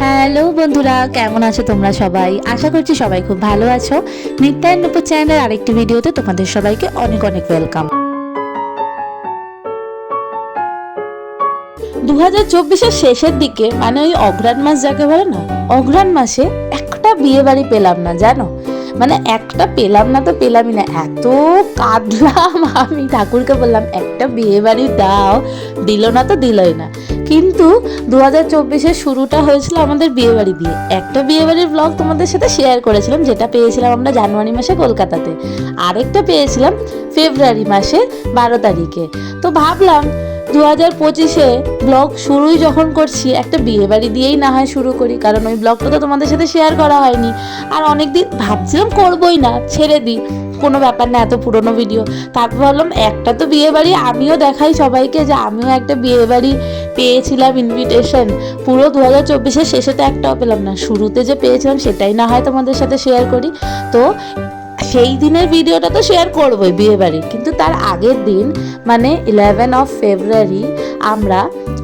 Hello বন্ধুরা, কেমন আছো তোমরা সবাই? আশা করছি সবাই খুব ভালো আছো। নিত্যায়ন নুপুর চ্যানেলের আরেকটি ভিডিওতে তোমাদের সবাইকে অনেক অনেক ওয়েলকাম। 2024-এর শেষের দিকে, মানে ওই অঘ্রাণ মাস যাকে বলে না, অঘ্রাণ মাসে একটা বিয়ে বাড়ি পেলাম না, জানো? মানে একটা পেলাম না তো পেলামই না, এত কাঁদলাম। আমি ঠাকুরকে বললাম একটা বিয়ে বাড়ি দাও, দিল না তো দিলই না। কিন্তু 2024-এর শুরুটা হয়েছিল আমাদের বিয়ে বাড়ি দিয়ে। একটা বিয়ে বাড়ির ব্লগ তোমাদের সাথে শেয়ার করেছিলাম, যেটা পেয়েছিলাম আমরা জানুয়ারি মাসে কলকাতাতে। আরেকটা পেয়েছিলাম ফেব্রুয়ারি মাসের 12 তারিখে। তো ভাবলাম 2025-এ ব্লগ শুরুই যখন করছি, একটা বিয়ে বাড়ি দিয়েই না হয় শুরু করি, কারণ ওই ব্লগটা তো তোমাদের সাথে শেয়ার করা হয়নি। আর অনেকদিন ভাবছিলাম করবোই না, ছেড়ে দিই, কোনো ব্যাপার না, এত পুরনো ভিডিও। তারপর ভাবলাম একটা তো বিয়ে বাড়ি আমিও দেখাই সবাইকে, যে আমিও একটা বিয়ে বাড়ি পেয়েছিলাম ইনভিটেশন। পুরো 2024-এর শেষে তো একটাও পেলাম না, শুরুতে যে পেয়েছিলাম সেটাই না হয় তোমাদের সাথে শেয়ার করি। তো সেই দিনের ভিডিওটা তো শেয়ার করবোই বিয়ে বাড়ির, কিন্তু তার আগের দিন মানে 11 ফেব্রুয়ারি আমরা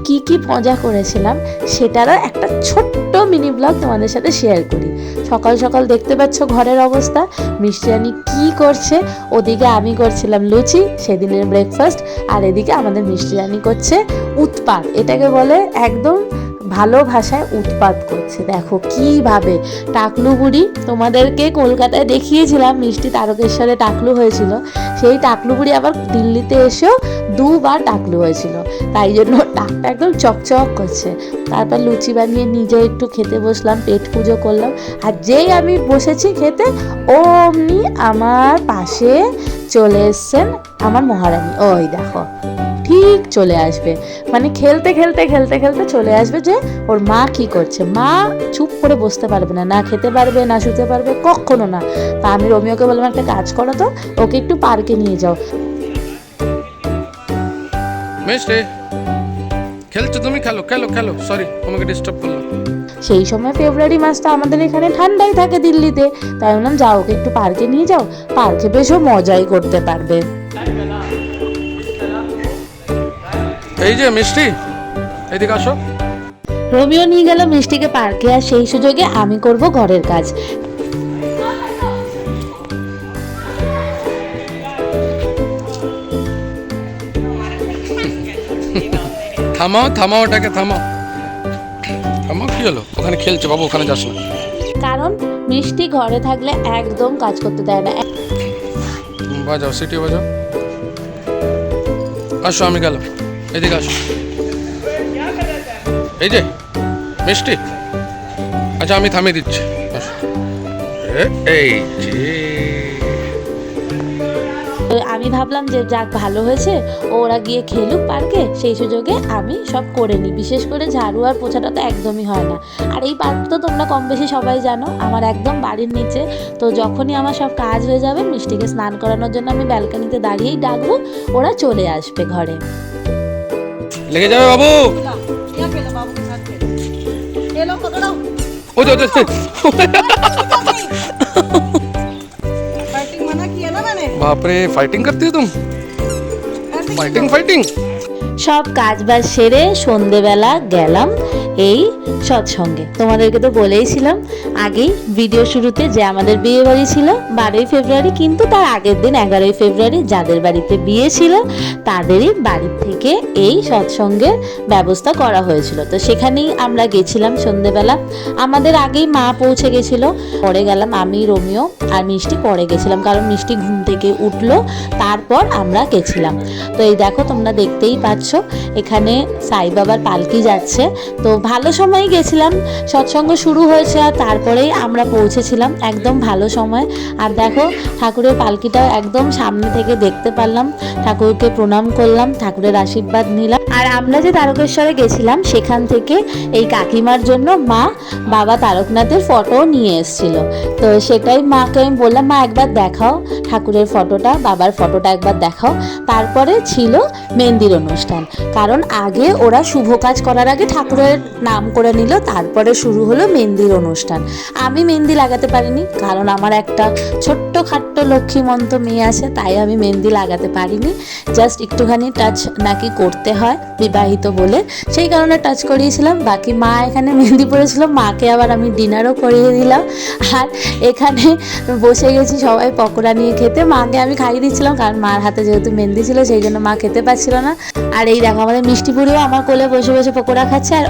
কি কি মজা করেছিলাম সেটারও একটা ছোট্ট মিনি ব্লগ তোমাদের সাথে শেয়ার করি। সকাল সকাল দেখতে পাচ্ছ ঘরের অবস্থা, মিষ্টিরানি কি করছে, ওদিকে আমি করছিলাম লুচি, সেদিনের ব্রেকফাস্ট, আর এদিকে আমাদের মিষ্টিরানি করছে উৎপাত। এটাকে বলে একদম ভালো ভাষায় উৎপাত করছে। দেখো কিভাবে টাকলু বুড়ি, তোমাদেরকে কলকাতায় দেখিয়েছিলাম মিষ্টি তারকেশ্বরে টাকলু হয়েছিল, সেই টাকলু বুড়ি আবার দিল্লিতে এসেও দুবার টাকলু হয়েছিল, তাই জন্য টাকটা একদম চকচক করছে। তারপর লুচি বানিয়ে নিজে একটু খেতে বসলাম, পেট পুজো করলাম। আর যেই আমি বসেছি খেতে, অমনি আমার পাশে চলে এসছেন আমার মহারানী। ওই দেখো ঠিক চলে আসবে, মানে খেলতে খেলতে খেলতে খেলতে চলে আসবে যে ওর মা কি করছে। মা চুপ করে বসতে পারবে না, না খেতে পারবে না শুতে পারবে, কখনো না। তা আমি রোমিওকে বললাম একটা কাজ করো তো, ওকে একটু পার্কে নিয়ে যাও। মিষ্টি খেলছো তুমি, খেলো খেলো খেলো, সরি তোমাকে ডিস্টার্ব করলাম। সেই সময় ফেব্রুয়ারি মাসটা আমাদের এখানে ঠান্ডাই থাকে দিল্লিতে, তাই বললাম যাও ওকে একটু পার্কে নিয়ে যাও, পার্কে বেশও মজাই করতে পারবে। এই যে মিষ্টি, এদিকে আসো। রোমিও নিয়ে গেল মিষ্টিকে পার্কে, আর সেই সুযোগে আমি করব ঘরের কাজ। থামাও থামাও, ওটাকে থামাও থামাও। কি হলো? ওখানে খেলছে বাবু, ওখানে যাস না। কারণ মিষ্টি ঘরে থাকলে একদম কাজ করতে দেয় না। বাজাও সিটি বাজাও। আসো আমি গেলাম, এদিকে আসো। এই যে মিষ্টি, আচ্ছা আমি থামিয়ে দিচ্ছি, আসো। এই যে আমি ভাবলাম যে যাক ভালো হয়েছে, ওরা গিয়ে খেলুক পার্কে, সেই সুযোগে আমি সব করে নিই। বিশেষ করে ঝাড়ু আর পোছাটা তো একদমই হয় না। আর এই পার্ক তো তোমরা কম বেশি সবাই জানো, আমার একদম বাড়ির নিচে। তো যখনই আমার সব কাজ হয়ে যাবে, মিষ্টিকে স্নান করানোর জন্য আমি ব্যালকনিতে দাঁড়িয়েই ডাকবো, ওরা চলে আসবে ঘরে। লেগে যাবে বাবু। ओ जो बाप रे, फाइटिंग करती हो तुम, फाइटिंग फाइटिंग। সব কাজ বাজ সেরে সন্ধেবেলা গেলাম এই সৎসঙ্গে। তোমাদেরকে তো বলেইছিলাম আগেই ভিডিও শুরুতে যে আমাদের বিয়ে বাড়ি ছিল 12 ফেব্রুয়ারি, কিন্তু তার আগের দিন 11 ফেব্রুয়ারি যাদের বাড়িতে বিয়ে ছিল তাদেরই বাড়ি থেকে এই সৎসঙ্গের ব্যবস্থা করা হয়েছিল। তো সেখানেই আমরা গেছিলাম সন্ধেবেলা। আমাদের আগেই মা পৌঁছে গেছিল, পরে গেলাম আমি, রোমিও আর মিষ্টি পরে গেছিলাম, কারণ মিষ্টি ঘুম থেকে উঠলো, তারপর আমরা গেছিলাম। তো এই দেখো তোমরা দেখতেই পাচ্ছ এখানে সাই বাবার পালকি যাচ্ছে। তো ভালো সময় গেছিলাম, সৎসঙ্গ শুরু হয়েছে আর তারপরেই আমরা পৌঁছেছিলাম একদম ভালো সময়। আর দেখো ঠাকুরের পালকিটাও একদম সামনে থেকে দেখতে পারলাম, ঠাকুরকে প্রণাম করলাম, ঠাকুরের আশীর্বাদ নিলাম। আর আমরা যে তারকেশ্বরে গেছিলাম সেখান থেকে এই কাকিমার জন্য মা বাবা তারকনাথের ফটো নিয়ে এসেছিল। তো সেটাই মাকে আমি বললাম, মা একবার দেখাও ঠাকুরের ফটোটা, বাবার ফটোটা একবার দেখাও। তারপরে ছিল মেহেন্দির অনুষ্ঠান, কারণ আগে ওরা শুভ কাজ করার আগে ঠাকুরের নাম করে নিল, নিল, তারপরে শুরু হলো মেহেন্দির অনুষ্ঠান। আমি মেহেন্দি লাগাতে পারিনি, কারণ আমার একটা ছোট্ট খাট্ট লক্ষ্মীমন্ত মেয়ে আছে, তাই আমি মেহেন্দি লাগাতে পারিনি। জাস্ট একটুখানি টাচ নাকি করতে হয় বিবাহিত বলে, সেই কারণে টাচ করিয়েছিলাম। বাকি মা এখানে মেহেন্দি পড়েছিল, মাকে আবার আমি ডিনারও করিয়ে দিলাম। আর এখানে বসে গেছি সবাই পকোড়া নিয়ে খেতে। মাকে আমি খাইয়ে দিচ্ছিলাম, কারণ মার হাতে যেহেতু মেহেন্দি ছিল সেই জন্য মা খেতে পাচ্ছিল না। আর এই দেখো আমাদের মিষ্টি পুরিও আমার কোলে বসে বসে পকোড়া খাচ্ছে। আর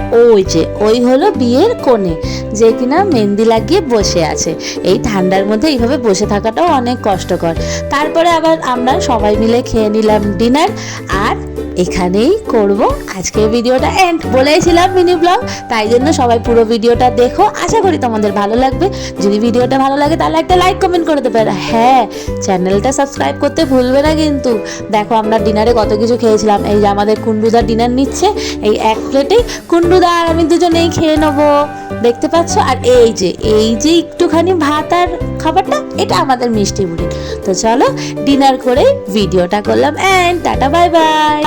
ওই হলো বিয়ের কোণে, যে কিনা মেহেন্দি লাগিয়ে বসে আছে। এই ঠান্ডার মধ্যে এইভাবে বসে থাকাটাও অনেক কষ্টকর। তারপরে আবার আমরা সবাই মিলে খেয়ে নিলাম ডিনার। আর এখানেই করব আজকের ভিডিওটা এন্ড। বলেছিলাম মিনি ব্লগ, তাই জন্য সবাই পুরো ভিডিওটা দেখো, আশা করি তোমাদের ভালো লাগবে। যদি ভিডিওটা ভালো লাগে তাহলে একটা লাইক কমেন্ট করে দেবে। আর হ্যাঁ, চ্যানেলটা সাবস্ক্রাইব করতে ভুলবে না কিন্তু। দেখো আমরা ডিনারে কত কিছু খেয়েছিলাম। এই যে আমাদের কুন্ডুদা ডিনার নিচ্ছে, এই এক প্লেটেই কুন্ডুদা আর আমি দুজনেই খেয়ে নেবো, দেখতে পাচ্ছ। আর এই যে একটুখানি ভাত আর খাবারটা, এটা আমাদের মিষ্টি মুড়ি। তো চলো ডিনার করে ভিডিওটা করলাম এন্ড, টাটা বাই বাই।